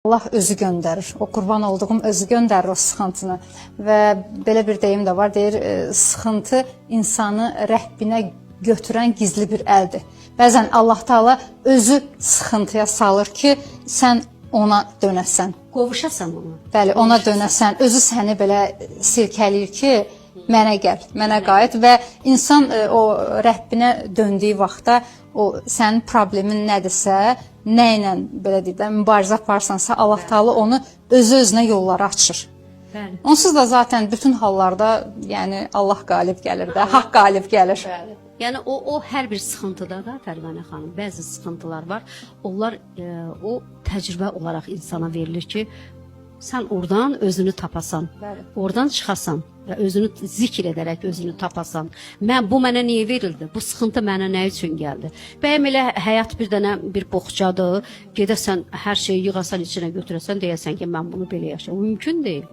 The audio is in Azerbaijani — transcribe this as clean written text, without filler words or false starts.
Allah özü göndərir. O qurban olduğum özü göndərir o sıxıntını. Və belə bir deyim də var, deyir, sıxıntı insanı Rəbbinə götürən gizli bir əldir. Bəzən Allah Taala özü sıxıntıya salır ki, sən ona dönəsən. Qovuşasan ona. Bəli, ona dönəsən. Özü səni belə silkələyir ki, mənə gəl, mənə qayıt və insan o Rəbbinə döndüyü vaxtda o sənin problemin nədirsə, nə ilə belə deyək də mübarizə aparsansa, Allah Taala onu özü-özünə yolları açır. Bəli. Onsuz da zaten bütün hallarda, yəni Allah qalib gəlir də, haqq qalib gəlir. Bəli. Yəni o hər bir sıxıntıda da Fərqanə xanım, bəzi sıxıntılar var. Onlar o təcrübə olaraq insana verilir ki, sən oradan özünü tapasan, Bəli. oradan çıxasan və özünü zikr edərək özünü tapasan. Bu mənə niyə verildi? Bu sıxıntı mənə nə üçün gəldi? Bəyəm elə həyat bir dənə bir boğçadır. Gedəsən hər şeyi yığasan içinə götürəsən, deyəsən ki, mən bunu belə yaşayım. Mümkün deyil.